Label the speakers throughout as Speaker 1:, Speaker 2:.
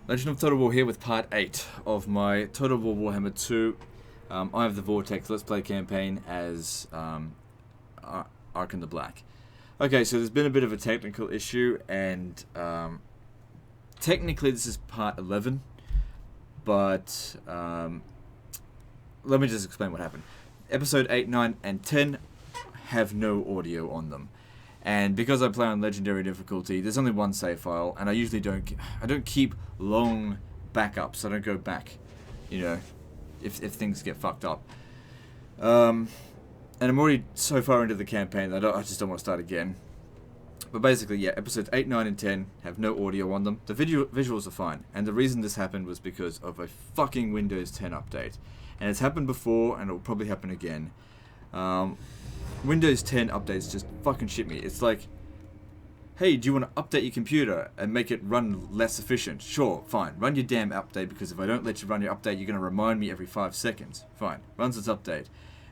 Speaker 1: Legend of Total War here with part 8 of my Total War Warhammer 2. I have the Vortex Let's Play campaign as Arkhan the Black. Okay, so there's been a bit of a technical issue, and technically this is part 11, but let me just explain what happened. Episode 8, 9, and 10 have no audio on them. And because I play on legendary difficulty, there's only one save file, and I usually don't keep long backups. I don't go back, you know, if things get fucked up. And I'm already so far into the campaign that I just don't want to start again. But basically, yeah, episodes 8, 9, and 10 have no audio on them. The visuals are fine, and the reason this happened was because of a fucking Windows 10 update. And it's happened before, and it will probably happen again. Windows 10 updates just fucking shit me. It's like, hey, do you want to update your computer and make it run less efficient? Sure, fine. Run your damn update, because if I don't let you run your update, you're going to remind me every 5 seconds. Fine. Runs its update.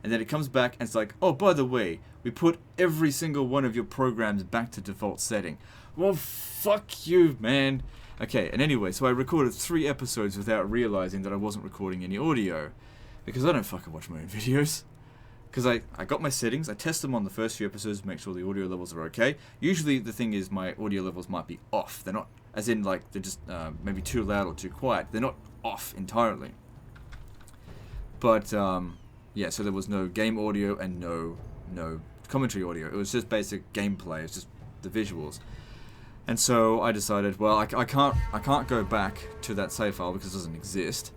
Speaker 1: And then it comes back and it's like, oh, by the way, we put every single one of your programs back to default setting. Well, fuck you, man. Okay, and anyway, so I recorded 3 episodes without realizing that I wasn't recording any audio. Because I don't fucking watch my own videos. Because I got my settings, I test them on the first few episodes to make sure the audio levels are okay. Usually the thing is my audio levels might be off. They're not, as in like, they're just maybe too loud or too quiet. They're not off entirely. But, yeah, so there was no game audio and no commentary audio. It was just basic gameplay, it's just the visuals. And so I decided, well, I can't go back to that save file because it doesn't exist.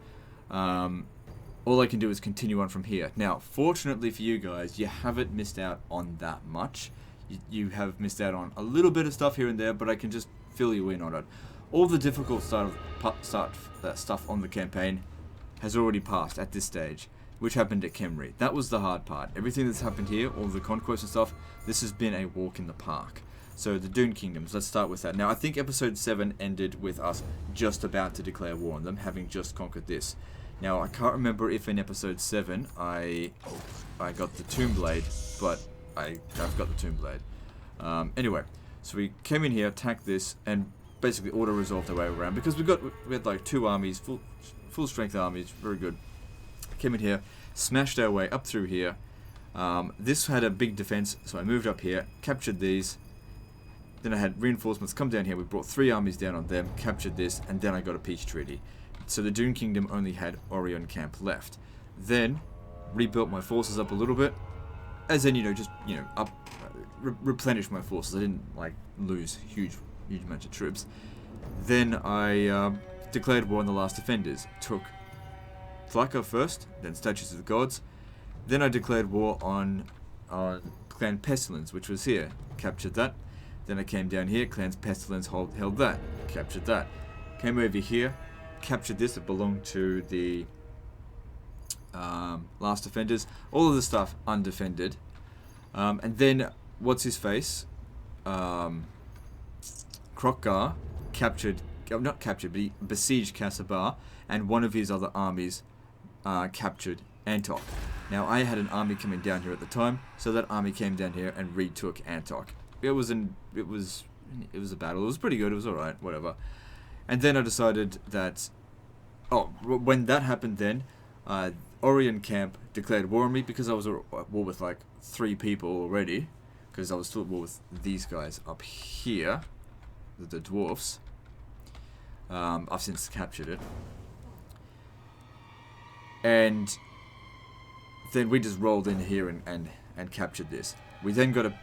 Speaker 1: All I can do is continue on from here. Now, fortunately for you guys, you haven't missed out on that much. You have missed out on a little bit of stuff here and there, but I can just fill you in on it. All the difficult stuff on the campaign has already passed at this stage, which happened at Khemri. That was the hard part. Everything that's happened here, all the conquest and stuff, this has been a walk in the park. So the Dune Kingdoms, let's start with that. Now, I think episode 7 ended with us just about to declare war on them, having just conquered this. Now, I can't remember if in episode 7 I got the Tomb Blade, but I've got the Tomb Blade. Anyway, so we came in here, attacked this, and basically auto-resolved our way around, because we had like 2 armies, full strength armies, very good. Came in here, smashed our way up through here. This had a big defense, so I moved up here, captured these. Then I had reinforcements come down here. We brought 3 armies down on them, captured this, and then I got a peace treaty. So the Dune Kingdom only had Orion Camp left. Then rebuilt my forces up a little bit, as in, just replenish my forces. I didn't like lose huge amounts of troops. Then I declared war on the last defenders. Took Flaka first, then Statues of the Gods. Then I declared war on Clan Pestilence, which was here. Captured that. Then I came down here. Clan Pestilence held that. Captured that. Came over here. Captured this. It belonged to the last defenders. All of the stuff undefended. And then, what's his face? Krokgar captured, not captured, but he besieged Kassabar, and one of his other armies captured Antok. Now, I had an army coming down here at the time, so that army came down here and retook Antok. It was a battle. It was pretty good. It was all right. Whatever. And then I decided that, when that happened, then Orion Camp declared war on me, because I was at war with like 3 people already, because I was still at war with these guys up here, the dwarfs. I've since captured it. And then we just rolled in here and captured this. We then got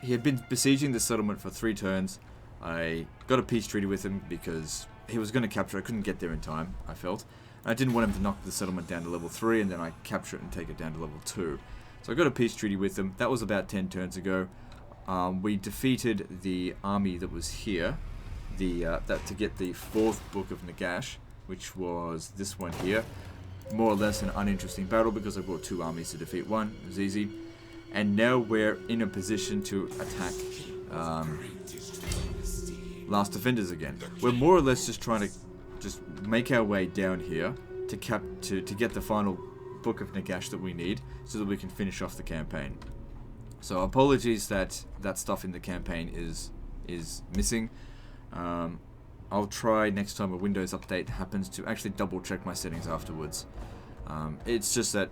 Speaker 1: he had been besieging the settlement for 3 turns. I got a peace treaty with him because he was going to capture. I couldn't get there in time, I felt. I didn't want him to knock the settlement down to level 3 and then I capture it and take it down to level 2. So I got a peace treaty with him. That was about 10 turns ago. We defeated the army that was here, to get the 4th Book of Nagash, which was this one here. More or less an uninteresting battle because I brought 2 armies to defeat one. It was easy. And now we're in a position to attack Last Defenders again. We're more or less just trying to just make our way down here to get the final Book of Nagash that we need, so that we can finish off the campaign. So apologies that stuff in the campaign is missing. I'll try next time a Windows update happens to actually double check my settings afterwards. It's just that,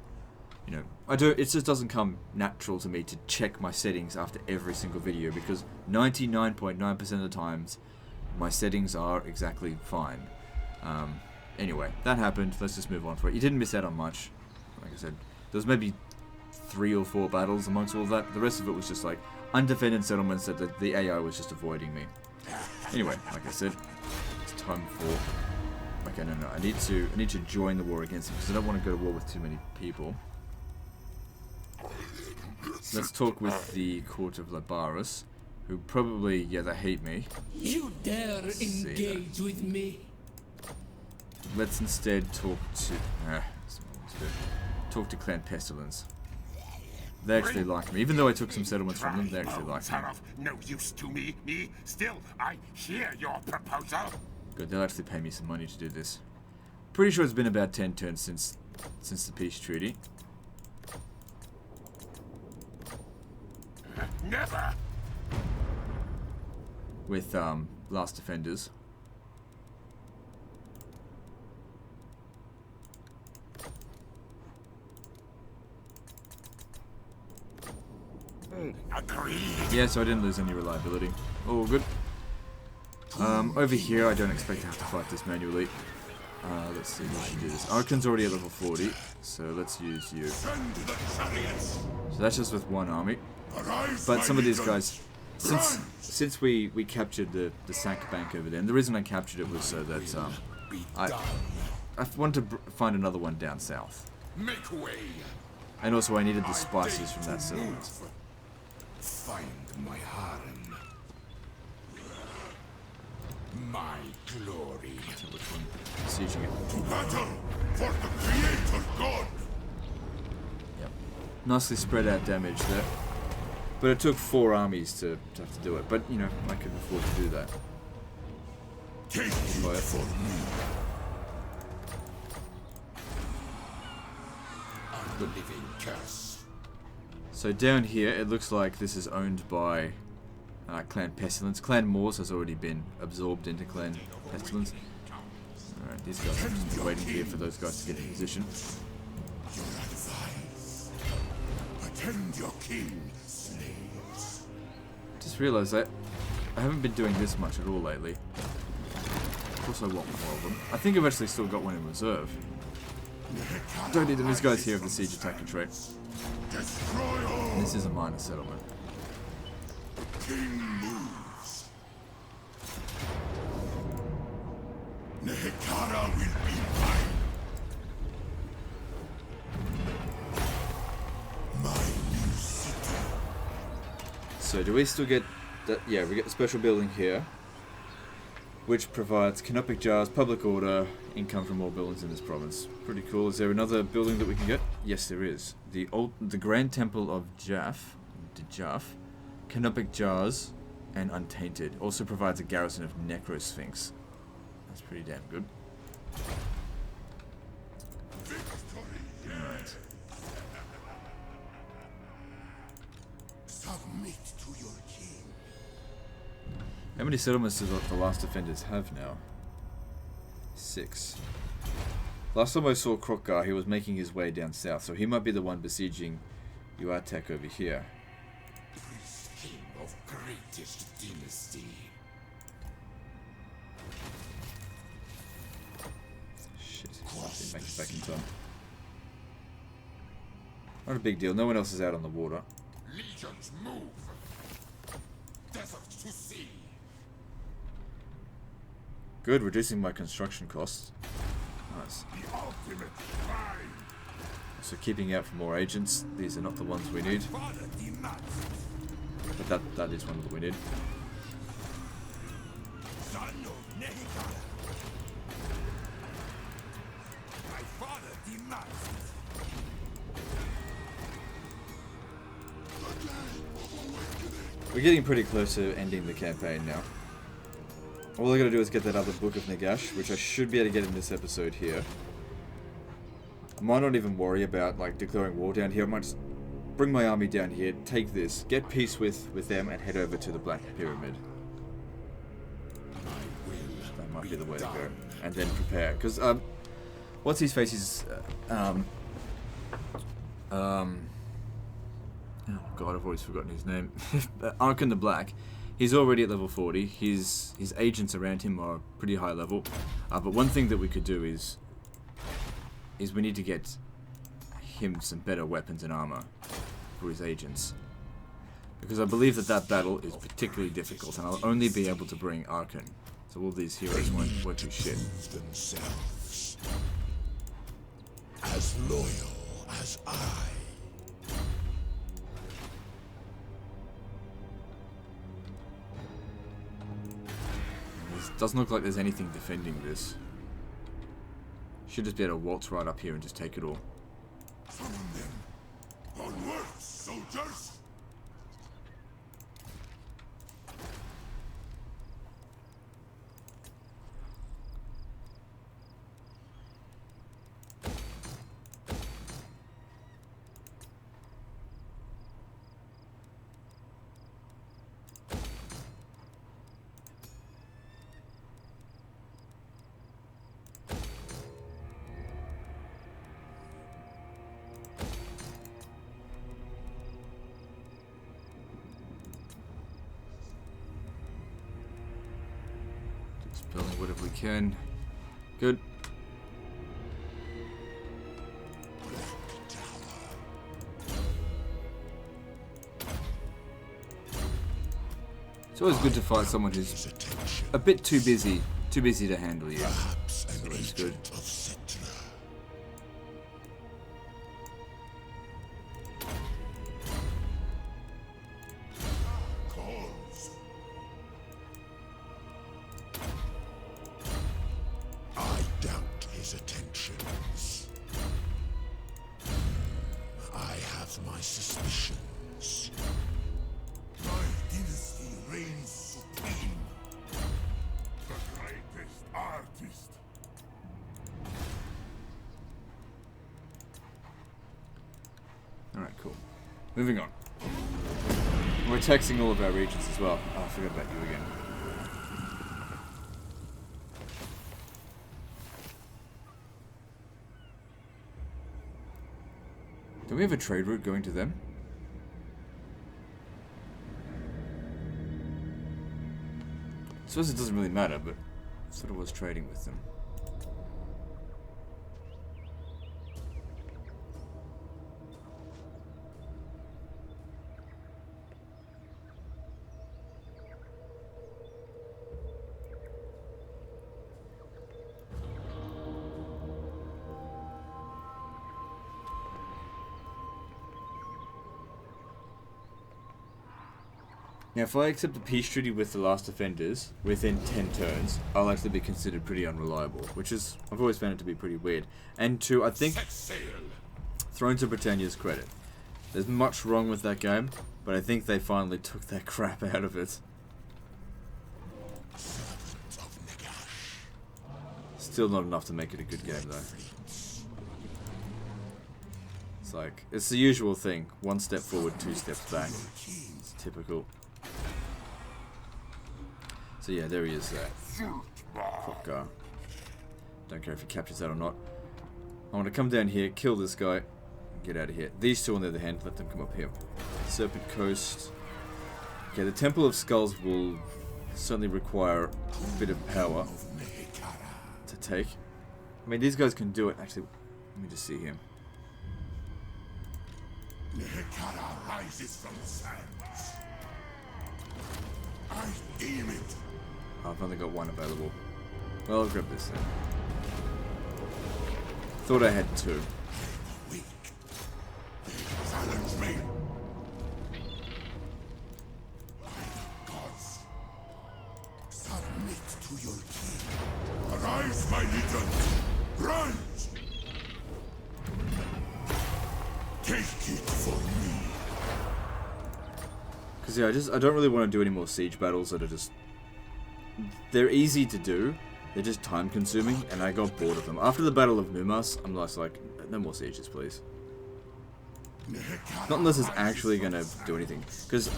Speaker 1: you know, it just doesn't come natural to me to check my settings after every single video, because 99.9% of the times my settings are exactly fine. Anyway, that happened. Let's just move on for it. You didn't miss out on much. Like I said, there was maybe 3 or 4 battles amongst all of that. The rest of it was just like undefended settlements that the AI was just avoiding me. Anyway, like I said, it's time for... Okay, no, I need to join the war against them, because I don't want to go to war with too many people. Let's talk with the court of Labaris, who probably, yeah, they hate me.
Speaker 2: You dare engage with me?
Speaker 1: Let's instead talk to... talk to Clan Pestilence. They actually like me. Even though I took some settlements from them, they actually like me.
Speaker 3: No use to me. Still, I hear your proposal.
Speaker 1: Good, they'll actually pay me some money to do this. Pretty sure it's been about 10 turns since the peace treaty.
Speaker 3: Never.
Speaker 1: With Last Defenders.
Speaker 3: Agreed.
Speaker 1: Yeah, so I didn't lose any reliability. All good. Over here, I don't expect to have to fight this manually. Let's see, we should do this. Arkhan's already at level 40, so let's use you. So that's just with one army. But some of these guys, since we captured the sack bank over there, and the reason I captured it was so that I wanted to find another one down south.
Speaker 3: Make way.
Speaker 1: And also I needed the spices from that settlement.
Speaker 3: Find my harem. My glory.
Speaker 1: So which one? Sieging it.
Speaker 3: To battle for the Creator God.
Speaker 1: Yep. Nicely spread out damage there. But it took 4 armies to have to do it. But, you know, I could afford to do that.
Speaker 3: Take it for me. A living curse.
Speaker 1: So down here, it looks like this is owned by Clan Pestilence. Clan Moors has already been absorbed into Clan Pestilence. Alright, these guys are just waiting here for those guys to get in position.
Speaker 3: Your advice. Attend your king, slaves.
Speaker 1: Just realised that I haven't been doing this much at all lately. Of course I want more of them. I think I've actually still got one in reserve. Don't need them. These guys here have the siege attack and trait. This is a minor settlement.
Speaker 3: King moves. Nehekara will be mine. My new city.
Speaker 1: So do we still get that? Yeah, we get the special building here, which provides canopic jars, public order, income from all buildings in this province. Pretty cool. Is there another building that we can get? Yes, there is. The Grand Temple of Jaff, canopic jars, and untainted. Also provides a garrison of Necrosphinx. That's pretty damn good. Alright.
Speaker 3: Submit to your king.
Speaker 1: How many settlements do the last defenders have now? 6. Last time I saw Krokgar, he was making his way down south, so he might be the one besieging Uartek over here.
Speaker 3: King of greatest dynasty.
Speaker 1: Shit, didn't make it back in time. Not a big deal, no one else is out on the water.
Speaker 3: Legions move. Desert to sea.
Speaker 1: Good, reducing my construction costs. Nice.
Speaker 3: The ultimate find.
Speaker 1: So keeping out for more agents. These are not the ones we need.
Speaker 3: Father demands.
Speaker 1: But that is one that we need.
Speaker 3: Son of Nehekara. My father demands.
Speaker 1: We're getting pretty close to ending the campaign now. All I gotta do is get that other Book of Nagash, which I should be able to get in this episode here. I might not even worry about like declaring war down here. I might just bring my army down here, take this, get peace with them, and head over to the Black Pyramid.
Speaker 3: My will.
Speaker 1: That might be the way to go. And then prepare. Because, what's his face is, oh god, I've always forgotten his name. Arkhan the Black. He's already at level 40. His agents around him are pretty high level. But one thing that we could do is we need to get him some better weapons and armor for his agents. Because I believe that battle is particularly difficult, and I'll only be able to bring Arkhan. So all these heroes won't do shit.
Speaker 4: Themselves as loyal as I.
Speaker 1: It doesn't look like there's anything defending this. Should just be able to waltz right up here and just take it all.
Speaker 4: Summon them. Onward, soldiers!
Speaker 1: Building whatever we can. Good. It's always good to fight someone who's a bit too busy to handle you.
Speaker 4: Perhaps
Speaker 1: So
Speaker 4: an
Speaker 1: it's good.
Speaker 4: agent of Setna. Calls. I doubt his attentions. I have my suspicions. My dynasty reigns supreme. The greatest artist.
Speaker 1: Alright, cool. Moving on. We're taxing all of our regions as well. Oh, I forgot about you again. Do we have a trade route going to them? I suppose it doesn't really matter, but I sort of was trading with them. Now, if I accept a peace treaty with the last offenders within 10 turns, I'll actually be considered pretty unreliable, which is, I've always found it to be pretty weird. And to, I think, Thrones of Britannia's credit, there's much wrong with that game, but I think they finally took that crap out of it. Still not enough to make it a good game, though. It's like, it's the usual thing. 1 step forward, 2 steps back. It's typical. So yeah, there he is there. Fucker. Don't care if he captures that or not. I want to come down here, kill this guy, and get out of here. These two, on the other hand, let them come up here. Serpent Coast. Okay, the Temple of Skulls will certainly require a bit of power to take. I mean, these guys can do it. Actually, let me just see him.
Speaker 4: Nehekara rises from the sands. I deem it.
Speaker 1: Oh, I've only got 1 available. Well, I'll grab this then. Thought I had 2.
Speaker 4: Weak. Challenge me. Gods, submit to your king. Arise, my legions. Rise. Take it for me.
Speaker 1: Because yeah, I don't really want to do any more siege battles that are just... They're easy to do, they're just time consuming, and I got bored of them. After the Battle of Numas, I'm just like, no more sieges, please. Not unless it's actually going to do anything. Because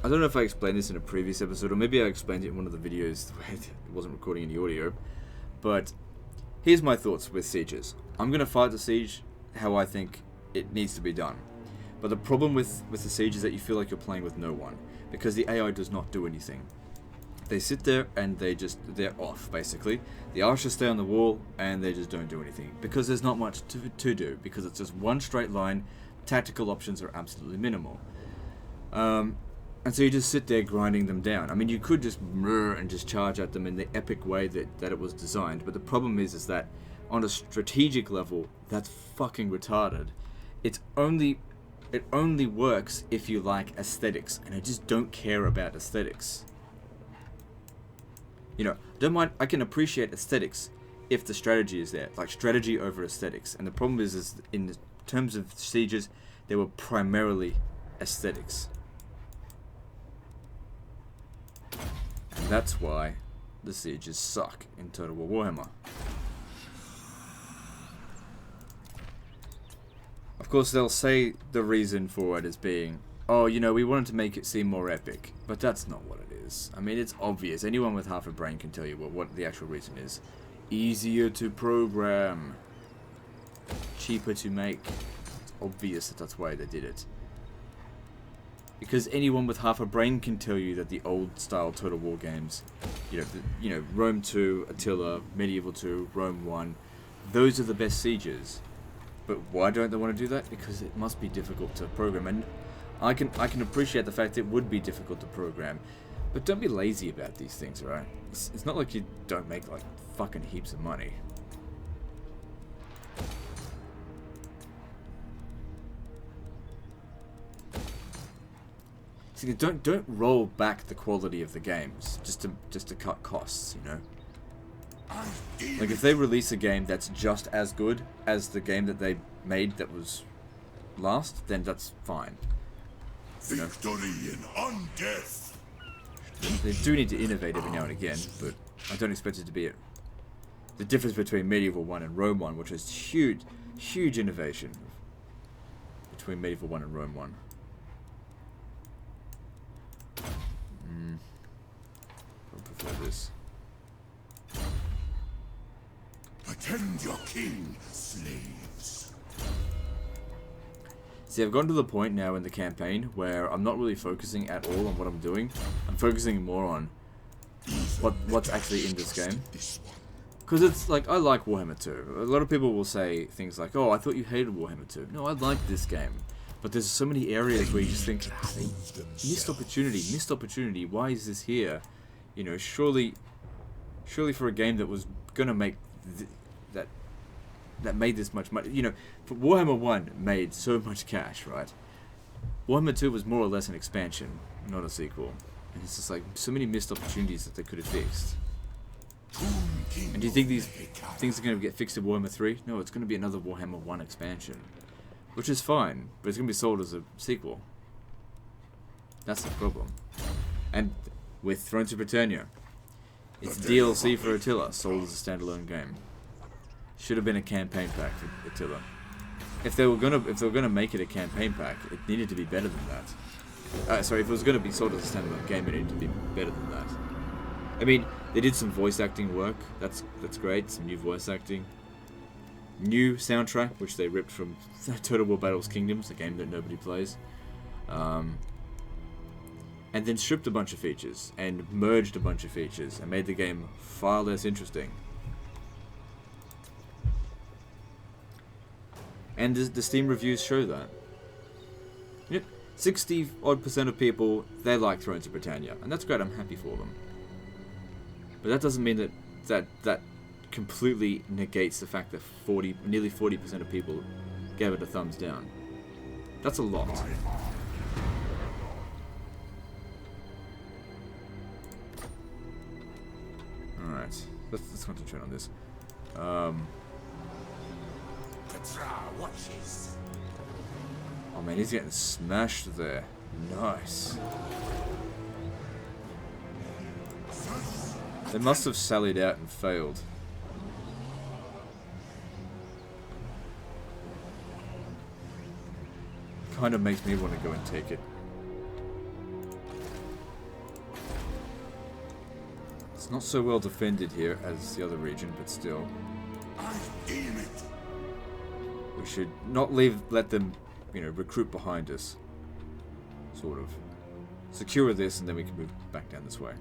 Speaker 1: I don't know if I explained this in a previous episode, or maybe I explained it in one of the videos where it wasn't recording any audio, but here's my thoughts with sieges. I'm going to fight the siege how I think it needs to be done. But the problem with the siege is that you feel like you're playing with no one, because the AI does not do anything. They sit there and they're off, basically. The archers stay on the wall and they just don't do anything, because there's not much to do, because it's just one straight line. Tactical options are absolutely minimal. And so you just sit there grinding them down. I mean, you could just and just charge at them in the epic way that it was designed, but the problem is that on a strategic level, that's fucking retarded. It only works if you like aesthetics, and I just don't care about aesthetics. You know, don't mind. I can appreciate aesthetics if the strategy is there, like strategy over aesthetics. And the problem is in terms of sieges, they were primarily aesthetics. And that's why the sieges suck in Total War Warhammer. Of course, they'll say the reason for it as being, oh, you know, we wanted to make it seem more epic. But that's not what it is. I mean, it's obvious. Anyone with half a brain can tell you what the actual reason is. Easier to program. Cheaper to make. It's obvious that that's why they did it. Because anyone with half a brain can tell you that the old-style Total War games, you know, Rome 2, Attila, Medieval 2, Rome 1, those are the best sieges. But why don't they want to do that? Because it must be difficult to program, and I can appreciate the fact it would be difficult to program, but don't be lazy about these things, right? It's not like you don't make like fucking heaps of money. See, don't roll back the quality of the games just to cut costs, you know. Like if they release a game that's just as good as the game that they made that was last, then that's fine. You know?
Speaker 4: Victory in undeath.
Speaker 1: They do need to innovate every now and again, but I don't expect it to be the difference between Medieval 1 and Rome 1, which is huge innovation between Medieval 1 and Rome 1. I prefer this.
Speaker 4: Attend your king, slaves.
Speaker 1: See, I've gotten to the point now in the campaign where I'm not really focusing at all on what I'm doing. I'm focusing more on what's actually in this game. Because it's like, I like Warhammer 2. A lot of people will say things like, oh, I thought you hated Warhammer 2. No, I like this game. But there's so many areas where you just think, missed opportunity, why is this here? You know, surely for a game that was gonna make that made this much money, you know, Warhammer 1 made so much cash, right? Warhammer 2 was more or less an expansion, not a sequel. And it's just like, so many missed opportunities that they could have fixed. And do you think these things are going to get fixed in Warhammer 3? No, it's going to be another Warhammer 1 expansion. Which is fine, but it's going to be sold as a sequel. That's the problem. And with Thrones of Britannia, it's DLC for Attila, sold as a standalone game. Should have been a campaign pack for Attila. If they were gonna make it a campaign pack, it needed to be better than that. Sorry, if it was gonna be sold as a standalone game, it needed to be better than that. I mean, they did some voice acting work. That's great. Some new voice acting. New soundtrack, which they ripped from Total War Battles Kingdoms, a game that nobody plays. And then stripped a bunch of features and merged a bunch of features and made the game far less interesting. And the Steam reviews show that. You know, 60-odd% of people, they like Thrones of Britannia, and that's great. I'm happy for them. But that doesn't mean that completely negates the fact that nearly 40% of people gave it a thumbs down. That's a lot. Alright, let's concentrate on this. Oh man, he's getting smashed there. Nice. They must have sallied out and failed. Kind of makes me want to go and take it. It's not so well defended here as the other region, but still.
Speaker 4: I aim it.
Speaker 1: We should not let them, you know, recruit behind us. Sort of. Secure this, and then we can move back down this way.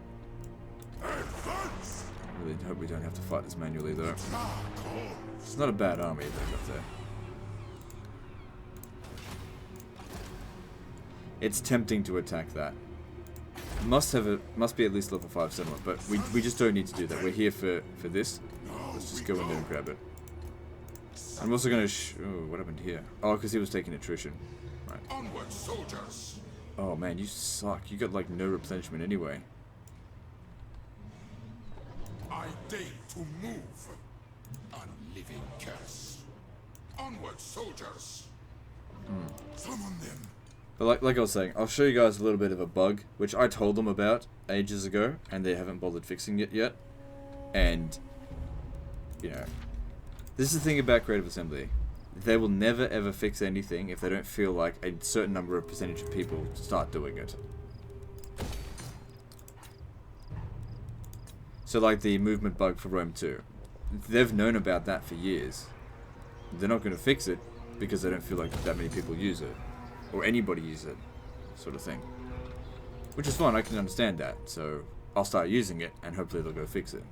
Speaker 4: Advance.
Speaker 1: I really hope we don't have to fight this manually, though. It's not a bad army they've got there. It's tempting to attack that. Must be at least level 5 settlement, but we just don't need to do that. We're here for this. Let's just go in there and grab it. I'm also gonna oh, what happened here? Oh, because he was taking attrition. Right.
Speaker 4: Onward, soldiers.
Speaker 1: Oh man, you suck. You got like no replenishment anyway.
Speaker 4: I dare to move. A living curse. Onward, soldiers. Summon them.
Speaker 1: But like I was saying, I'll show you guys a little bit of a bug, which I told them about ages ago, and they haven't bothered fixing it yet. And, you know, this is the thing about Creative Assembly. They will never ever fix anything if they don't feel like a certain number of percentage of people start doing it. So like the movement bug for Rome 2. They've known about that for years. They're not going to fix it because they don't feel like that many people use it. Or anybody use it, sort of thing. Which is fine, I can understand that. So I'll start using it and hopefully they'll go fix it.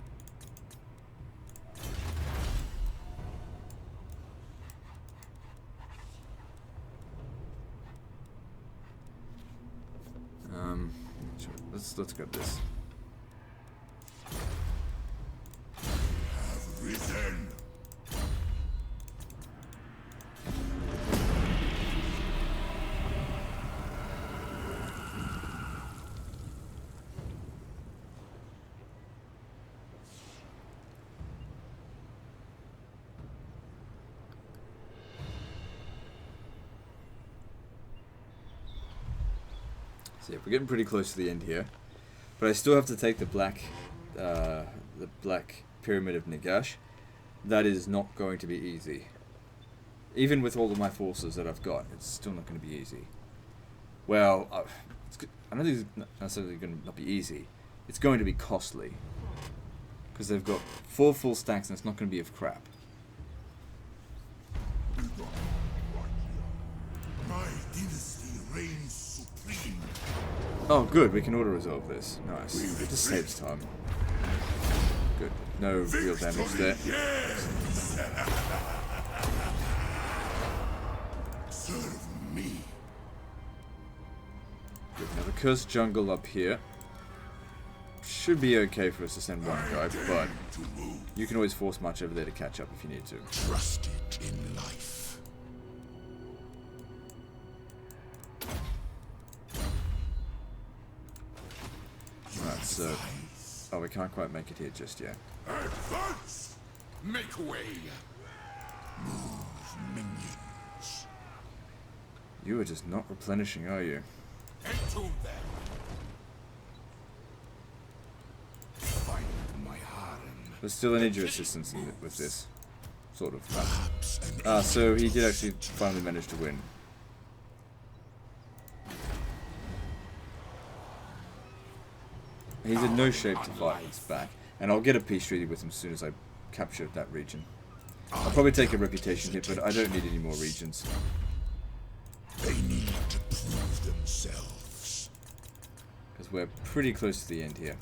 Speaker 1: Sure, let's grab this.
Speaker 4: Have risen.
Speaker 1: So yeah, we're getting pretty close to the end here, but I still have to take the black pyramid of Nagash. That is not going to be easy. Even with all of my forces that I've got, it's still not going to be easy. Well, I don't think it's necessarily going to not be easy. It's going to be costly because they've got 4 full stacks, and it's not going to be of crap.
Speaker 4: My dynasty reigns supreme.
Speaker 1: Oh, good. We can auto-resolve this. Nice. It just saves time. Good. No real damage there.
Speaker 4: Yes. Serve me.
Speaker 1: Good. Now the cursed jungle up here should be okay for us to send one guy, but you can always force march over there to catch up if you need to.
Speaker 4: Trust it in life.
Speaker 1: Right, so... Oh, we can't quite make it here just yet.
Speaker 4: Advance! Make way! Move, minions.
Speaker 1: You are just not replenishing, are you?
Speaker 4: Entomb them! Find my harem.
Speaker 1: But still, I need your assistance with this. Sort of.
Speaker 4: Perhaps an
Speaker 1: So he did actually finally manage to win. He's in no shape to fight us back. And I'll get a peace treaty with him as soon as I capture that region. I'll probably take a reputation hit, but I don't need any more regions.
Speaker 4: They need to prove themselves.
Speaker 1: Because we're pretty close to the end here.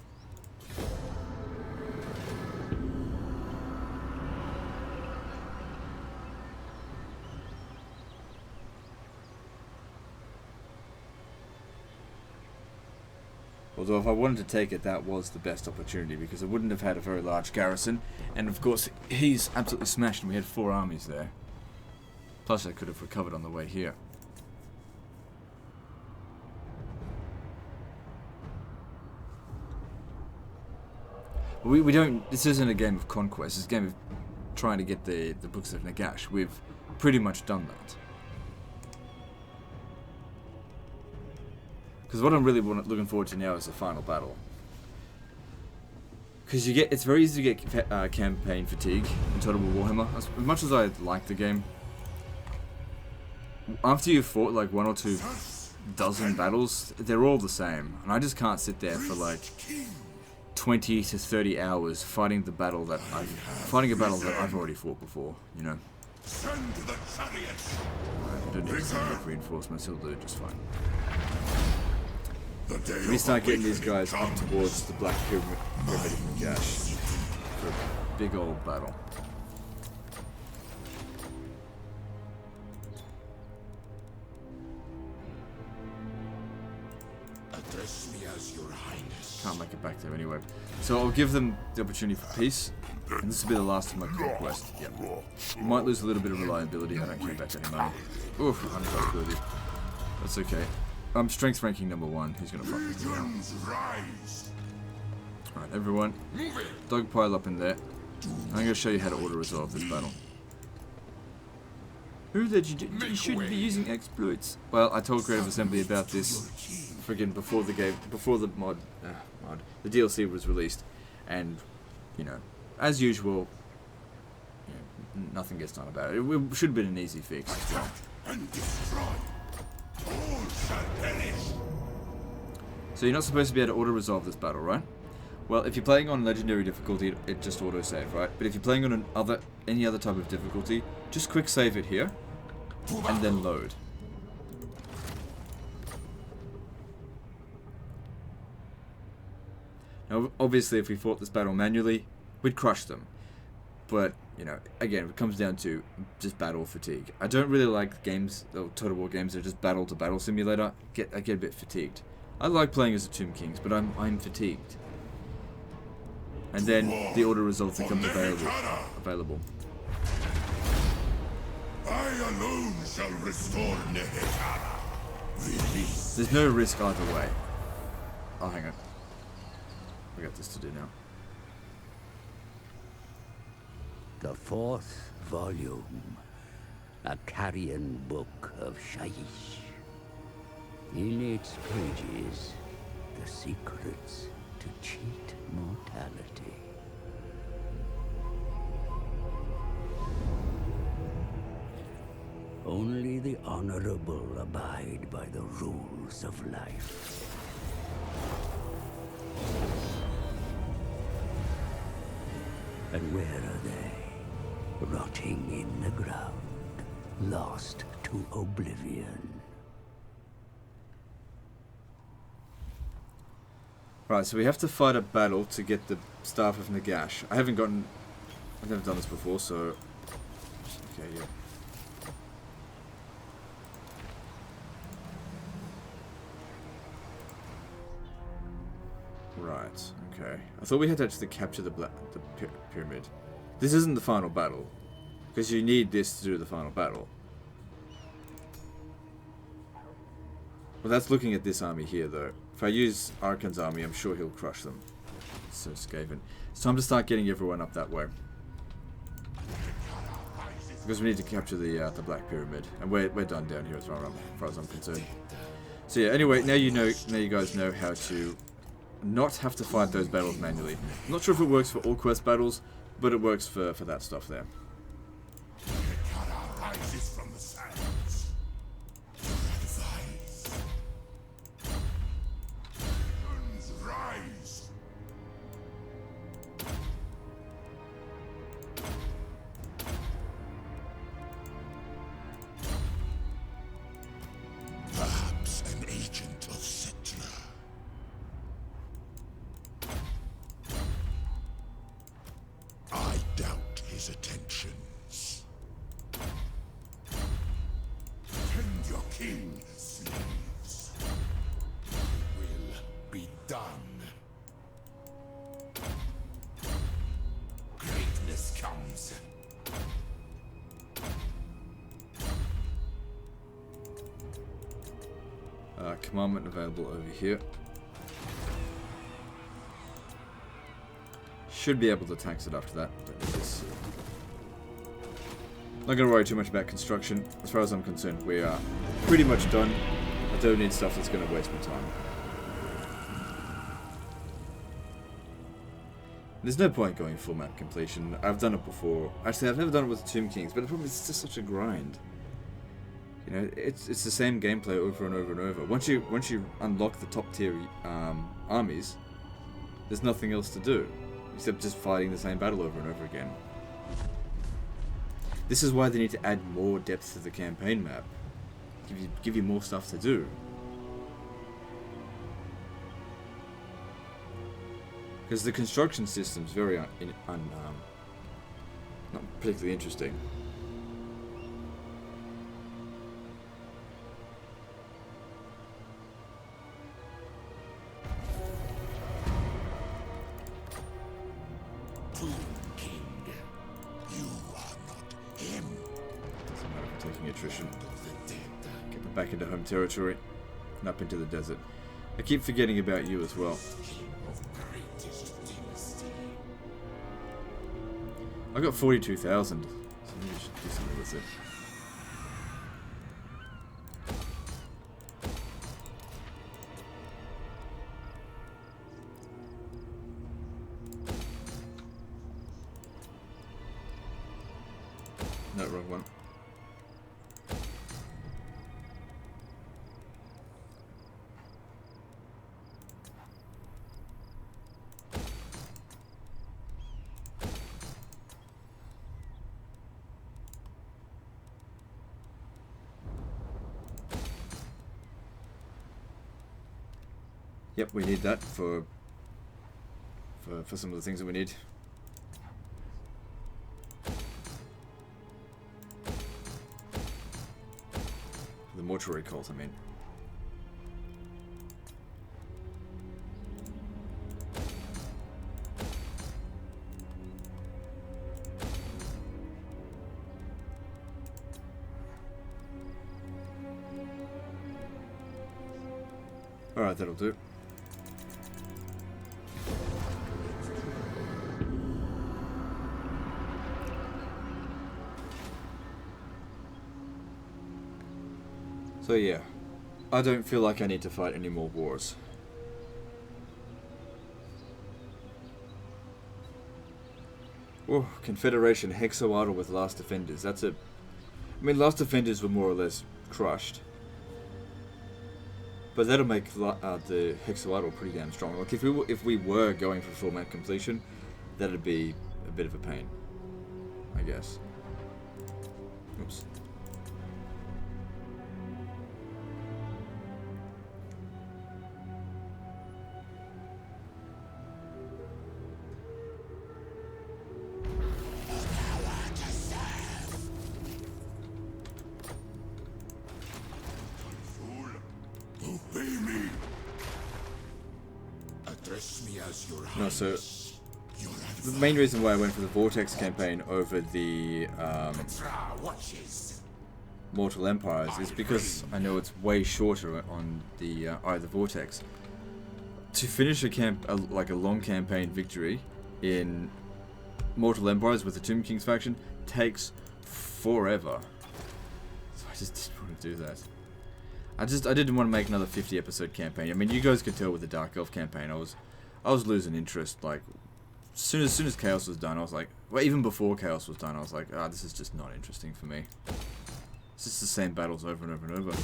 Speaker 1: Although if I wanted to take it, that was the best opportunity, because I wouldn't have had a very large garrison. And of course, he's absolutely smashed, and we had 4 armies there. Plus I could have recovered on the way here. We don't, this isn't a game of conquest, it's a game of trying to get the books of Nagash. We've pretty much done that. Because what I'm really looking forward to now is the final battle. Because it's very easy to get campaign fatigue in Total War Warhammer. As much as I like the game, after you've fought like 1 or 2 dozen battles, they're all the same. And I just can't sit there for like 20 to 30 hours fighting a battle that I've already fought before, you know.
Speaker 4: Send the chariots.
Speaker 1: I don't need to send enough reinforcements, he'll do just fine.
Speaker 4: The day
Speaker 1: We
Speaker 4: of
Speaker 1: start getting these
Speaker 4: awakening
Speaker 1: guys up
Speaker 4: comes.
Speaker 1: towards the Black Pyramid Gash for a big old battle.
Speaker 4: Address me as your highness.
Speaker 1: Can't make it back there anyway. So I'll give them the opportunity for peace. And this will be the last of my conquest. Yep. You might lose a little bit of reliability. I don't care about any money. Oof, untrustworthy. That's okay. I'm strength ranking number 1. Who's gonna fuck with me now?
Speaker 4: Legions rise.
Speaker 1: Alright, everyone.
Speaker 4: Move it.
Speaker 1: Dog pile up in there. I'm gonna show you how to auto-resolve this battle. Who did you do? You shouldn't be using exploits. Well, I told Creative Assembly about this friggin' before the game, before the the DLC was released, and you know, as usual, you know, nothing gets done about it. It should have been an easy fix as well.
Speaker 4: And destroy. All shall perish.
Speaker 1: So you're not supposed to be able to auto-resolve this battle, right? Well, if you're playing on legendary difficulty, it just auto-save, right? But if you're playing on any other type of difficulty, just quick save it here, and then load. Now, obviously, if we fought this battle manually, we'd crush them. But, you know, again, it comes down to just battle fatigue. I don't really like games, or Total War games that are just battle-to-battle simulator. I get a bit fatigued. I like playing as a Tomb Kings, but I'm fatigued. And then the auto-resolve becomes available.
Speaker 4: I alone shall restore Nehetara. Release.
Speaker 1: There's no risk either way. Oh, hang on. We got this to do now.
Speaker 5: The fourth volume, a carrion book of Shaiish. In its pages, the secrets to cheat mortality. Only the honorable abide by the rules of life. And where are they? Rotting in the ground, lost to oblivion.
Speaker 1: Right, so we have to fight a battle to get the Staff of Nagash. I've never done this before, so... Okay, yeah. Right, okay. I thought we had to actually capture the pyramid. This isn't the final battle, because you need this to do the final battle. Well, that's looking at this army here, though. If I use Arkhan's army, I'm sure he'll crush them. So Skaven. It's time to start getting everyone up that way. Because we need to capture the Black Pyramid, and we're done down here as far as I'm concerned. So yeah, anyway, now you guys know how to not have to fight those battles manually. I'm not sure if it works for all quest battles, but it works for that stuff there.
Speaker 4: Nehetara rises from the sands. Advise. Legions rise. Perhaps an agent of Citra. I doubt his attentions. Tend your king, slaves. Will be done. Greatness comes.
Speaker 1: Commandment available over here. Should be able to tax it after that. But it's not going to worry too much about construction. As far as I'm concerned, we are pretty much done. I don't need stuff that's going to waste my time. There's no point going full map completion. I've done it before. Actually, I've never done it with Tomb Kings, but the problem is it's just such a grind. You know, it's the same gameplay over and over and over. Once you unlock the top tier armies, There's nothing else to do, except just fighting the same battle over and over again. This is why they need to add more depth to the campaign map. Give you more stuff to do. Because the construction system's very not particularly interesting. Attrition. Get back into home territory and up into the desert. I keep forgetting about you as well. I got 42,000, so maybe I should do something with it. No, wrong one. Yep, we need that for some of the things that we need. The mortuary cult, I mean. Alright, that'll do. So yeah, I don't feel like I need to fight any more wars. Oh, Confederation Hexawaddle with Last Defenders. That's a... I mean, Last Defenders were more or less crushed. But that'll make the Hexawaddle pretty damn strong. Like, if we were going for full map completion, that'd be a bit of a pain, I guess. Oops. No, so the main reason why I went for the Vortex campaign over the Mortal Empires is because I know it's way shorter on the the Vortex. To finish like a long campaign victory in Mortal Empires with the Tomb King's faction takes forever. So I just didn't want to do that. I didn't want to make another 50 episode campaign. I mean, you guys could tell with the Dark Elf campaign, I was losing interest. Like, as soon as Chaos was done, I was like, well, even before Chaos was done, I was like, this is just not interesting for me. It's just the same battles over and over and over.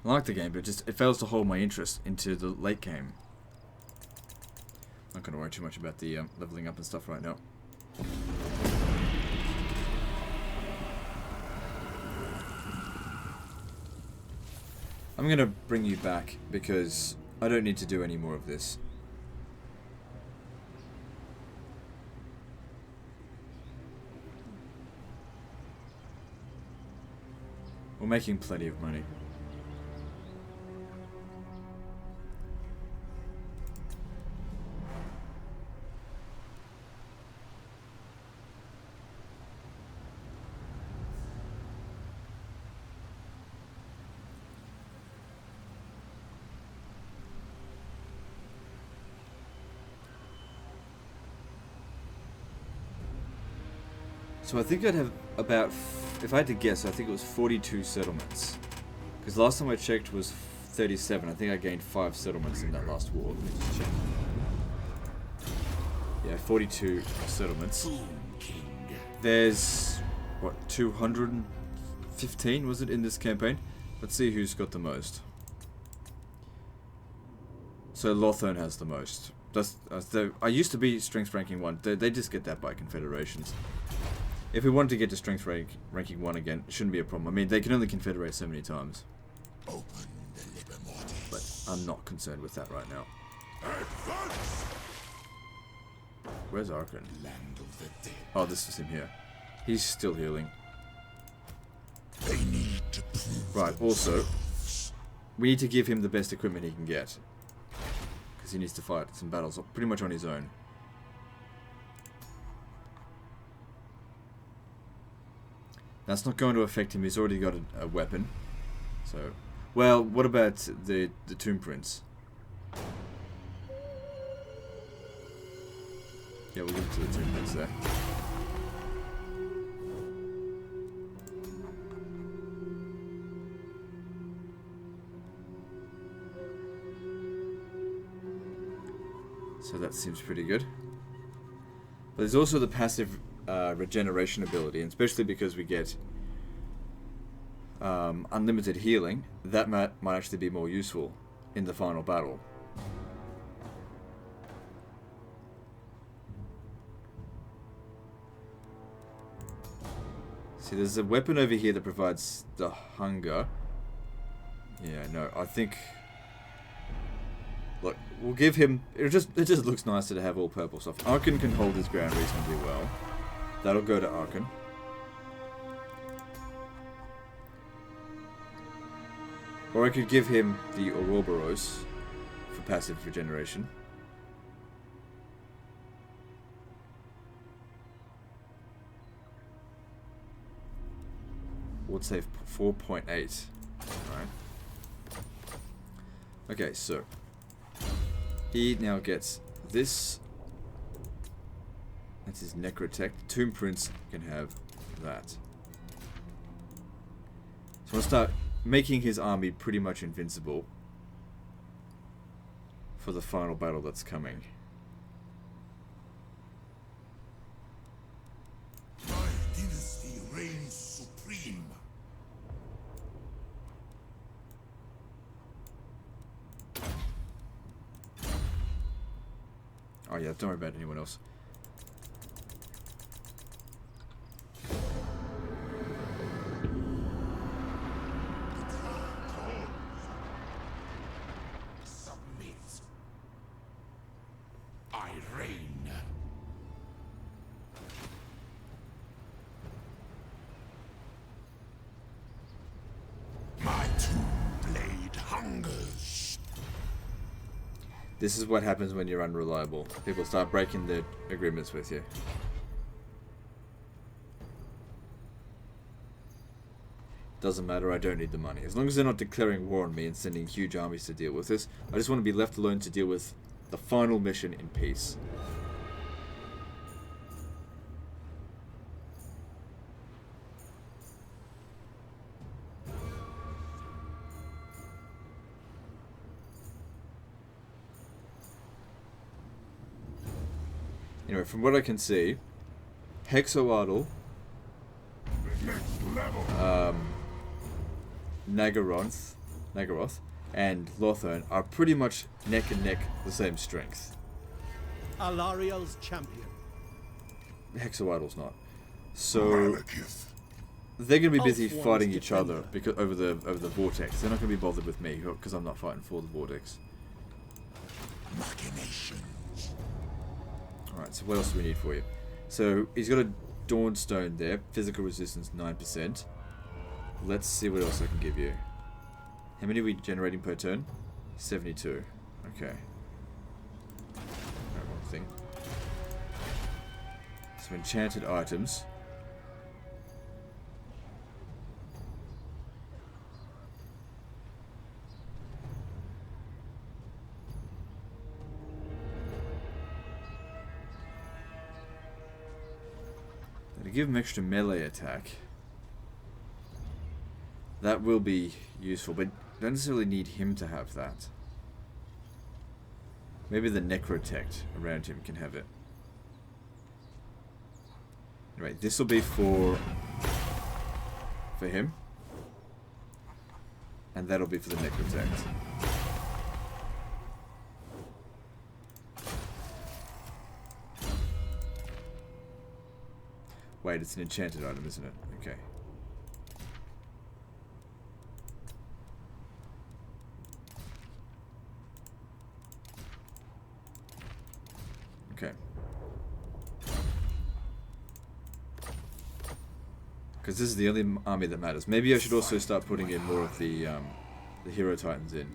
Speaker 1: I like the game, but it fails to hold my interest into the late game. Not gonna worry too much about the leveling up and stuff right now. I'm gonna bring you back because I don't need to do any more of this. We're making plenty of money. So I think I'd have about, if I had to guess, I think it was 42 settlements. Because last time I checked was 37. I think I gained 5 settlements in that last war. Let me just check. Yeah, 42 settlements. There's, what, 215 was it in this campaign? Let's see who's got the most. So Lothern has the most. I used to be strength ranking 1. They just get that by confederations. If we wanted to get to strength ranking 1 again, it shouldn't be a problem. I mean, they can only confederate so many times.
Speaker 4: Open the liber mortis.
Speaker 1: But I'm not concerned with that right now.
Speaker 4: Advance!
Speaker 1: Where's Arkhan?
Speaker 4: Land of the dead.
Speaker 1: Oh, this is him here. He's still healing.
Speaker 4: They need to prove
Speaker 1: Right, also, we need to give him the best equipment he can get. Because he needs to fight some battles pretty much on his own. That's not going to affect him, he's already got a weapon. So, well, what about the Tomb Prince? Yeah, we'll give it to the Tomb Prince there. So that seems pretty good. But there's also the passive regeneration ability, and especially because we get unlimited healing, that might actually be more useful in the final battle. See, there's a weapon over here that provides the hunger. Yeah, no, I think... Look, we'll give him... It just looks nicer to have all purple stuff. Arkhan can hold his ground reasonably well. That'll go to Arkhan. Or I could give him the Ouroboros for passive regeneration. Would save 4.8. Alright. Okay, so he now gets this. That's his Necrotech. Tomb Prince can have that. So I'm going to start making his army pretty much invincible for the final battle that's coming.
Speaker 4: My dynasty reigns supreme.
Speaker 1: Oh yeah, don't worry about anyone else.
Speaker 4: Submit. I reign. My two-blade hungers.
Speaker 1: This is what happens when you're unreliable. People start breaking their agreements with you. Doesn't matter, I don't need the money. As long as they're not declaring war on me and sending huge armies to deal with this, I just want to be left alone to deal with the final mission in peace. Anyway, from what I can see, Hexoadal, Nagaroth, and Lothern are pretty much neck and neck the same strength.
Speaker 6: Alariel's champion.
Speaker 1: Hexoadal's not. So
Speaker 4: Malekith.
Speaker 1: they're going to be busy
Speaker 6: Ulf
Speaker 1: fighting
Speaker 6: one's
Speaker 1: each other
Speaker 6: defender.
Speaker 1: because over the Vortex. They're not going to be bothered with me because I'm not fighting for the Vortex.
Speaker 4: Machinations.
Speaker 1: Alright, so what else do we need for you? So he's got a Dawnstone there, physical resistance 9%. Let's see what else I can give you. How many are we generating per turn? 72. Okay. No, wrong thing. So enchanted items. To give him extra melee attack. That will be useful, but don't necessarily need him to have that. Maybe the Necrotect around him can have it. Anyway, this will be for him. And that'll be for the Necrotect. Wait, it's an enchanted item, isn't it? Okay. Okay. Because this is the only army that matters. Maybe I should also start putting in more of the hero titans in.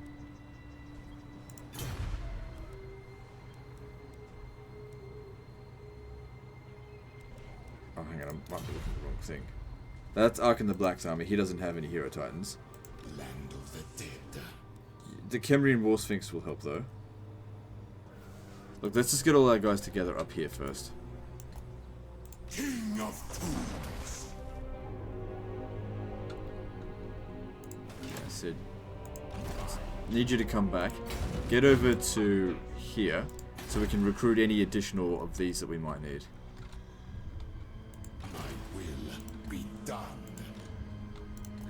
Speaker 1: Oh, hang on, I might be looking at the wrong thing. That's Arkhan the Black's army. He doesn't have any hero titans.
Speaker 4: Land of the dead.
Speaker 1: The Kemrian War Sphinx will help, though. Look, let's just get all our guys together up here first.
Speaker 4: King of fools.
Speaker 1: Yeah, Sid. Need you to come back. Get over to here, so we can recruit any additional of these that we might need.
Speaker 4: My will be done.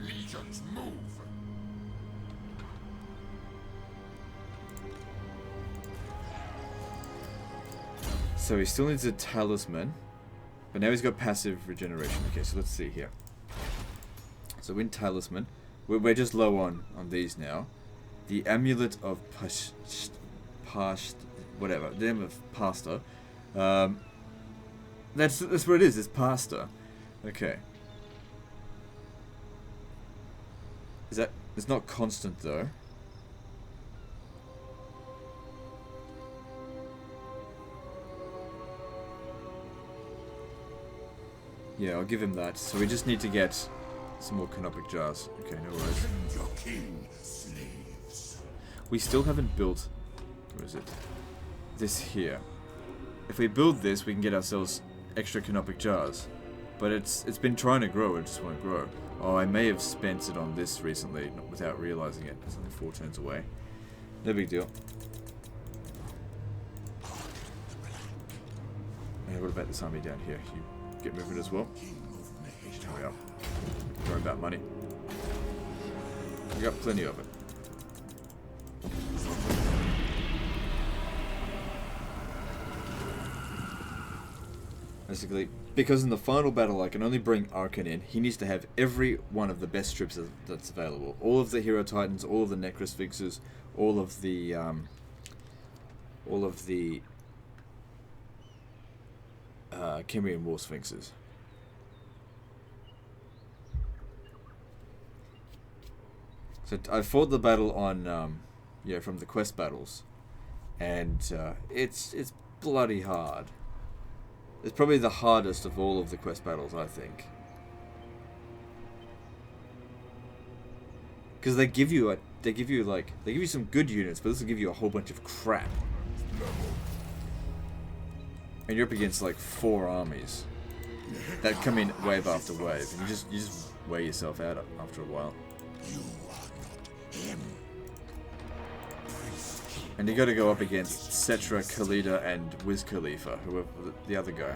Speaker 4: Legions move.
Speaker 1: So he still needs a talisman, but now he's got passive regeneration. Okay, so let's see here. So in talisman, we're just low on these now. The amulet of whatever, the name of pasta. That's what it is. It's pasta. Okay. Is that? It's not constant though. Yeah, I'll give him that. So we just need to get some more canopic jars. Okay, no worries.
Speaker 4: Your king slaves.
Speaker 1: We still haven't built... Where is it? This here. If we build this, we can get ourselves extra canopic jars. But it's been trying to grow, it just won't grow. Oh, I may have spent it on this recently, without realizing it. It's only 4 turns away. No big deal. And what about this army down here? You get moving as well. Hurry up. Don't worry about money. We got plenty of it. Basically, because in the final battle I can only bring Arkhan in, he needs to have every one of the best strips that's available. All of the hero titans, all of the necrosphinxes, all of the Kemrian War Sphinxes. So I fought the battle on, yeah, from the quest battles, and it's bloody hard. It's probably the hardest of all of the quest battles, I think, because they give you some good units, but this will give you a whole bunch of crap. And you're up against like 4 armies that come in wave after wave, and you just wear yourself out after a while.
Speaker 4: You are not him.
Speaker 1: And you got to go up against Cetra, Khalida, and Wiz Khalifa, whoever the other guy.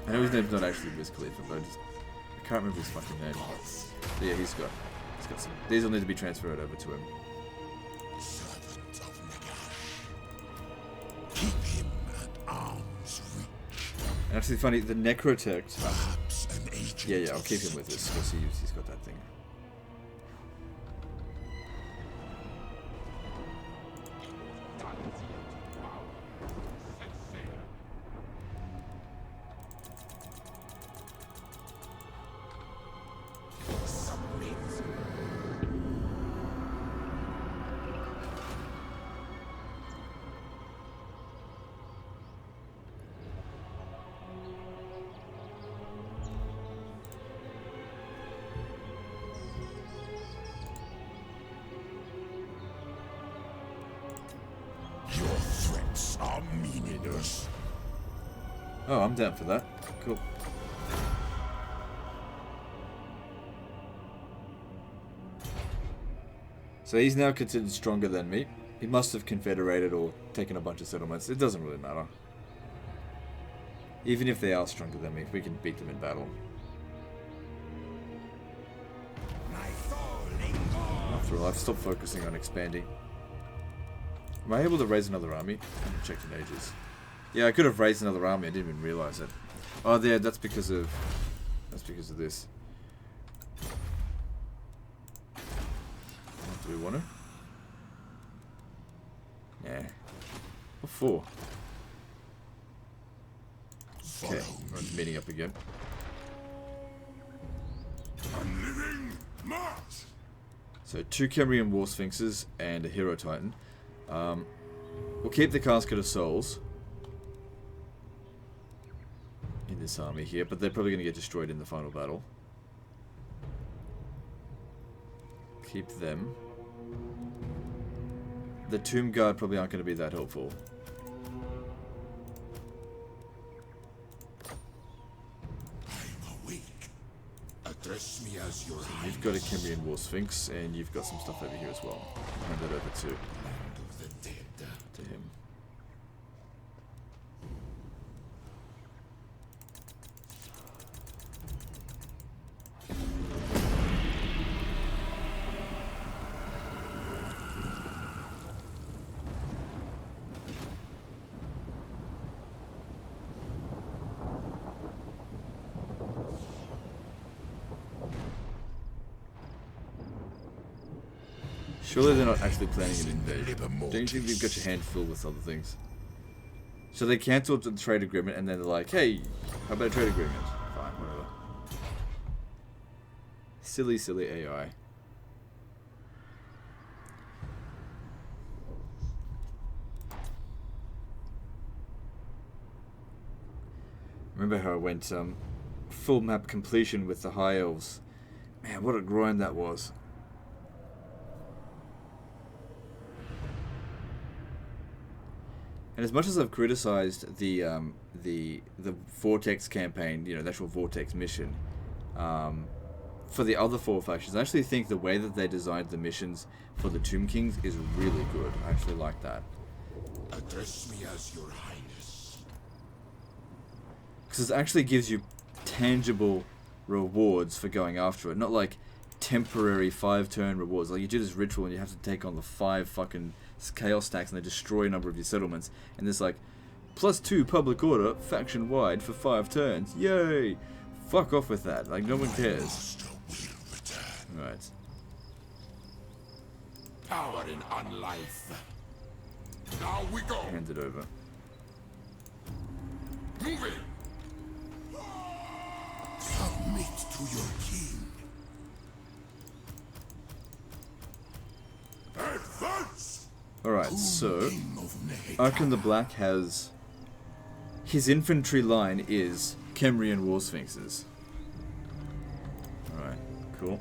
Speaker 1: I know his name's not actually Wiz Khalifa, but I can't remember his fucking name. But yeah, he's got some. These will need to be transferred over to him.
Speaker 4: Servant of Nagash. Keep him at arm's reach.
Speaker 1: And actually, funny, the Necrotect.
Speaker 4: Perhaps an agent.
Speaker 1: Yeah, I'll keep him with this because he's got that thing.
Speaker 4: Your threats are meaningless.
Speaker 1: Oh, I'm down for that. Cool. So he's now considered stronger than me. He must have confederated or taken a bunch of settlements. It doesn't really matter. Even if they are stronger than me, we can beat them in battle. After all, I've stopped focusing on expanding. Am I able to raise another army? I haven't checked in ages. Yeah, I could have raised another army. I didn't even realize it. Oh, there. That's because of this. Do we want to? Yeah. What for? Okay, everyone's meeting up again.
Speaker 4: Unliving march!
Speaker 1: So 2 Cambrian War Sphinxes and a Hero Titan. We'll keep the Casket of Souls in this army here, but they're probably going to get destroyed in the final battle. Keep them. The Tomb Guard probably aren't going to be that helpful.
Speaker 4: I'm awake. Address me as your
Speaker 1: You've got a Cambrian War Sphinx, and you've got some stuff over here as well. Hand that over to
Speaker 4: land of the dead.
Speaker 1: him. Surely they're not actually planning an invasion. Don't you think you've got your hand full with other things? So they cancelled the trade agreement and then they're like, hey, how about a trade agreement? Fine, whatever. Silly, silly AI. Remember how I went full map completion with the High Elves? Man, what a grind that was. And as much as I've criticized the Vortex campaign, you know, the actual Vortex mission, for the other 4 factions, I actually think the way that they designed the missions for the Tomb Kings is really good. I actually like that.
Speaker 4: Address me as your highness.
Speaker 1: Because it actually gives you tangible rewards for going after it, not like temporary 5-turn rewards. Like you do this ritual and you have to take on the 5 fucking chaos stacks and they destroy a number of your settlements, and there's like +2 public order faction wide for 5 turns. Yay! Fuck off with that. Like no one cares. Right.
Speaker 4: Power in unlife. Now we go.
Speaker 1: Hand it over.
Speaker 4: Move in. Submit to your king. Advance.
Speaker 1: Alright, so Arkhan the Black has his infantry line is Cambrian War Sphinxes. Alright, cool.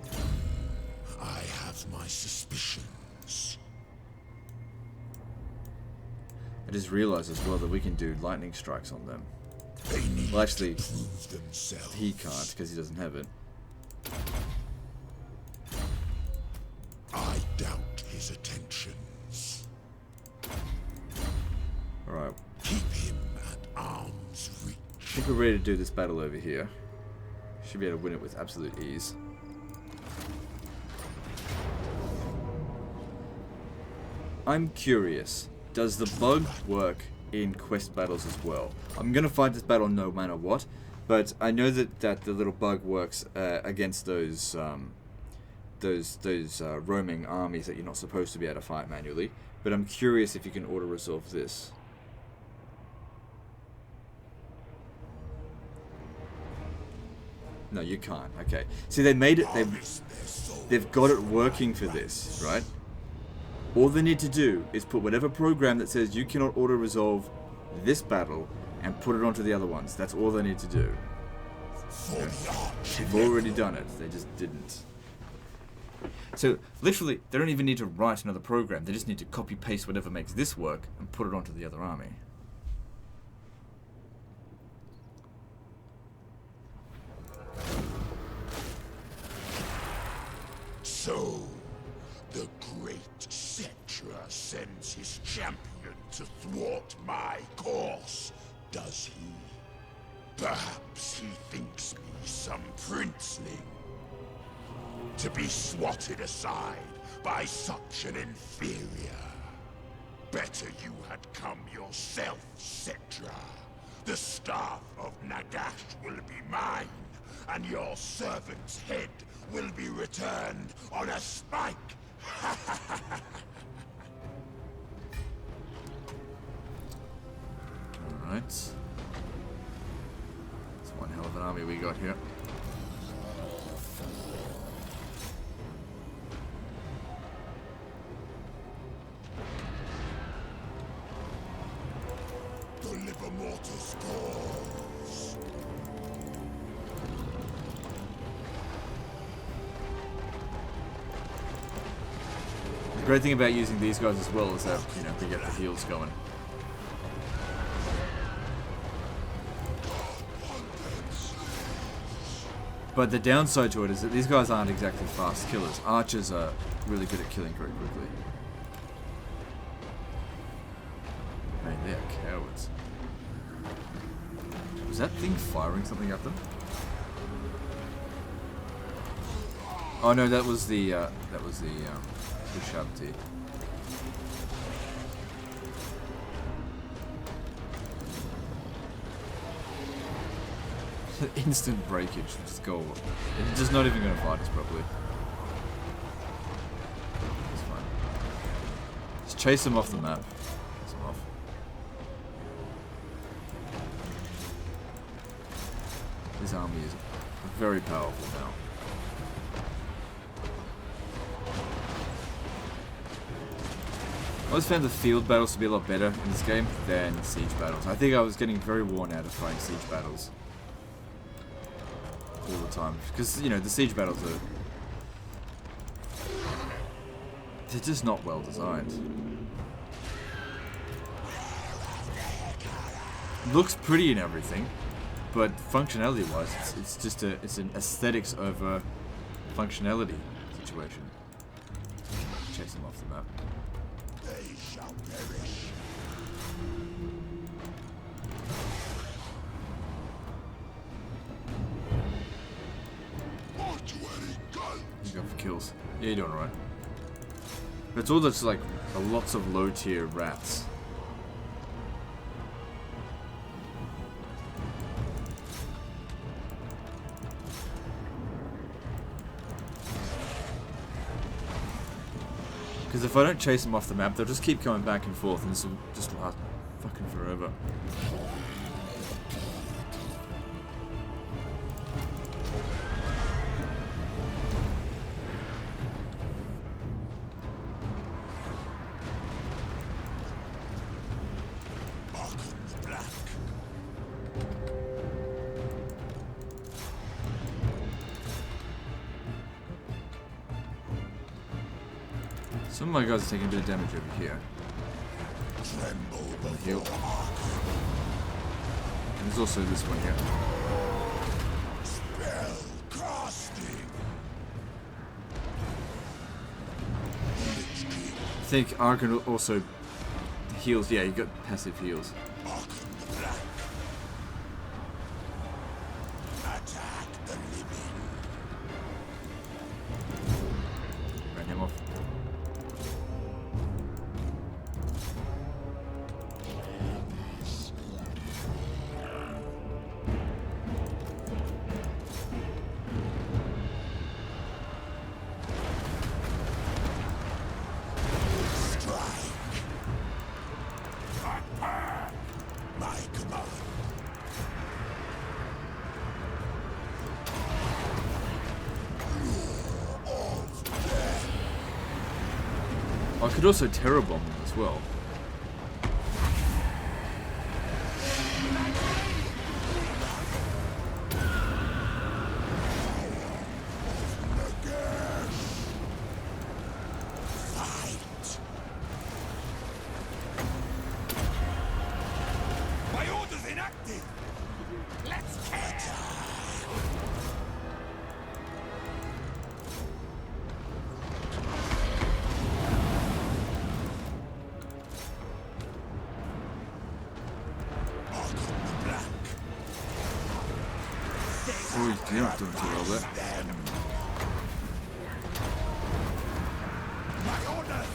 Speaker 4: I have my suspicions.
Speaker 1: I just realized as well that we can do lightning strikes on them.
Speaker 4: They need
Speaker 1: Well, actually,
Speaker 4: to prove themselves.
Speaker 1: he can't because he doesn't have it.
Speaker 4: I doubt his attentions.
Speaker 1: Alright,
Speaker 4: Keep him at arm's reach.
Speaker 1: I think we're ready to do this battle over here. Should be able to win it with absolute ease. I'm curious, does the bug work in quest battles as well? I'm gonna fight this battle no matter what, but I know that the little bug works against those roaming armies that you're not supposed to be able to fight manually. But I'm curious if you can auto resolve this. No, you can't. Okay. See, they made it. They've got it working for this, right? All they need to do is put whatever program that says you cannot auto-resolve this battle and put it onto the other ones. That's all they need to do. Yeah. They've already done it. They just didn't. So, literally, they don't even need to write another program. They just need to copy-paste whatever makes this work and put it onto the other army.
Speaker 4: So, the great Cetra sends his champion to thwart my course, does he? Perhaps he thinks me some princeling. To be swatted aside by such an inferior. Better you had come yourself, Cetra. The staff of Nagash will be mine, and your servant's head will be returned on a spike.
Speaker 1: Alright. It's one hell of an army we got here.
Speaker 4: Deliver mortis cause.
Speaker 1: The great thing about using these guys as well is that, you know, they get the heals going. But the downside to it is that these guys aren't exactly fast killers. Archers are really good at killing very quickly. Man, they're cowards. Was that thing firing something at them? Oh no, that was the Shabti. Instant breakage. Just go. It's just not even going to fight us properly. It's fine. Just chase them off the map. Chase them off. This army is very powerful now. I always found the field battles to be a lot better in this game than siege battles. I think I was getting very worn out of fighting siege battles all the time, because, you know, the siege battles are, they're just not well designed. Looks pretty and everything, but functionality wise it's just it's an aesthetics over functionality situation. Chase them off the map.
Speaker 4: They shall perish.
Speaker 1: You go for kills. Yeah, you're doing alright. But it's all just like lots of low tier rats. Because if I don't chase them off the map, they'll just keep coming back and forth, and this will just last fucking forever.
Speaker 4: Arkhan the Black.
Speaker 1: Some of my guys are taking a bit of damage over here.
Speaker 4: Tremble
Speaker 1: On the hill.
Speaker 4: before Arkhan.
Speaker 1: And there's also this one here.
Speaker 4: Spell casting. Lich King.
Speaker 1: I think Arkhan also heals. Yeah, you got passive heals.
Speaker 4: Arkhan the Black. Attack the living.
Speaker 1: Ran him off.
Speaker 4: My command.
Speaker 1: I could also terror bomb them as well.
Speaker 4: Fight.
Speaker 3: My order's inactive. Let's catch.
Speaker 4: Arkhan the Black.
Speaker 1: Oh, you're not doing too well there.
Speaker 4: Them.
Speaker 3: My orders.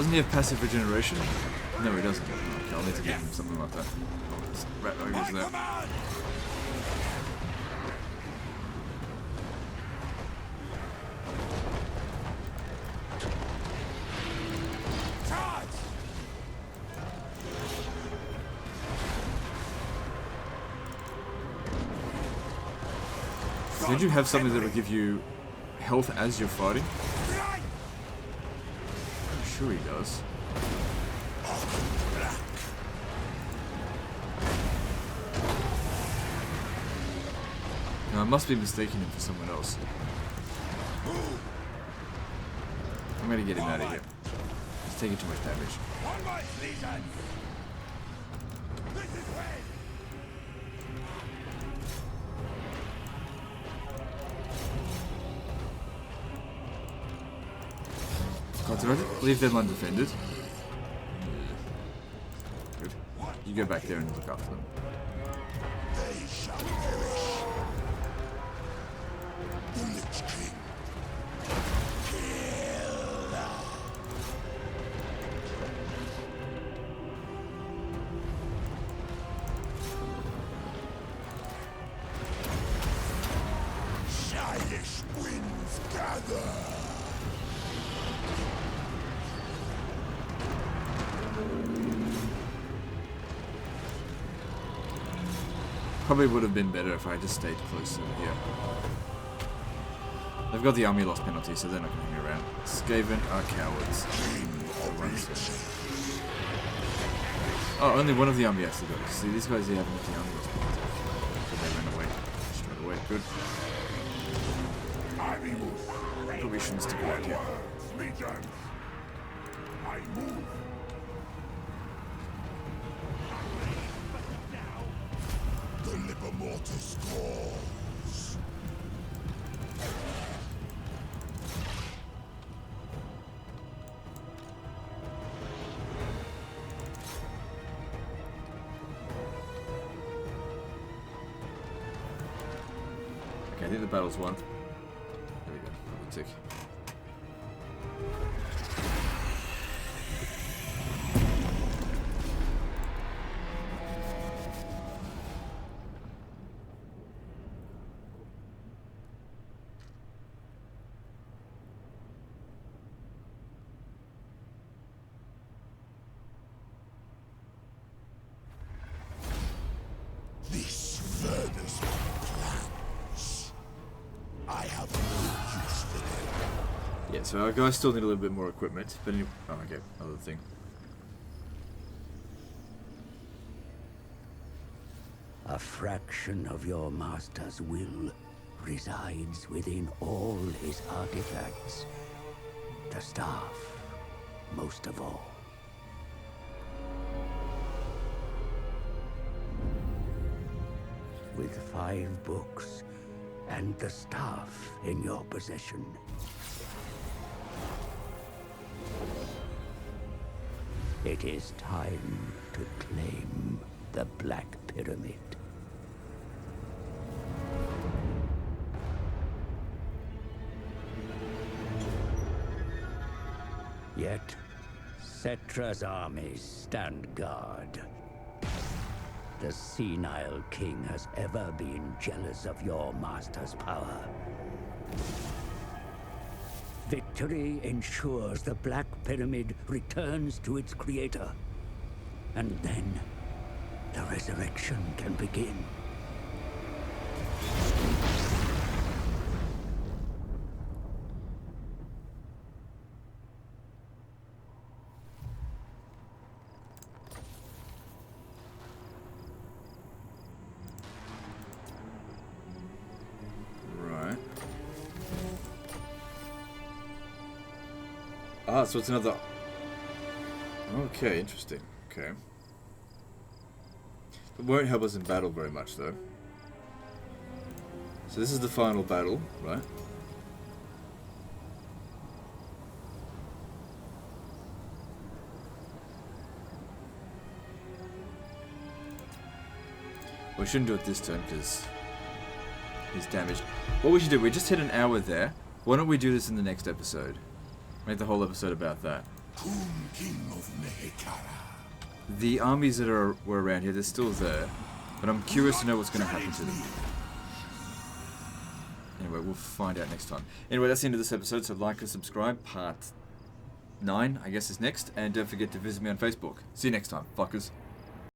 Speaker 1: Doesn't he have passive regeneration? No, he doesn't. Okay, I'll need to give him something like that. Oh, there's rat ogres there. Did you have something that would give you health as you're fighting? I'm sure he does. No, I must be mistaking him for someone else. I'm gonna get him out of here. He's taking too much damage. God, did I leave them undefended? Good. You go back there and look after them.
Speaker 4: They shall perish. The Lich King. Kill. Shinish winds gather.
Speaker 1: Probably would have been better if I just stayed closer here. They've got the army loss penalty, so they're not going to hang around. Skaven are cowards. Oh, only one of the army has to go. See, these guys here haven't got the army loss penalty. But they ran away. Straight away. Good. Probably shouldn't stick around here.
Speaker 3: I move.
Speaker 4: The Liber Mortis calls.
Speaker 1: Okay, I think the battle's won. There we go. Tick.
Speaker 4: This furthers my plans. I have no use for them.
Speaker 1: Yeah, so our guys still need a little bit more equipment, but anyway, oh, okay, another thing.
Speaker 5: A fraction of your master's will resides within all his artifacts. The staff, most of all. With 5 books and the staff in your possession, it is time to claim the Black Pyramid. Yet, Cetra's armies stand guard. The senile king has ever been jealous of your master's power. Victory ensures the Black Pyramid returns to its creator. And then, the resurrection can begin.
Speaker 1: Ah, so it's another... Okay, interesting. Okay. It won't help us in battle very much, though. So this is the final battle, right? We shouldn't do it this turn, because he's damaged. What we should do, we just hit an hour there. Why don't we do this in the next episode? Make the whole episode about that.
Speaker 4: King of Mehekara.
Speaker 1: The armies that were around here, they're still there. But I'm curious to know what's going to happen to them. Anyway, we'll find out next time. Anyway, that's the end of this episode, so like and subscribe. Part 9, I guess, is next. And don't forget to visit me on Facebook. See you next time, fuckers.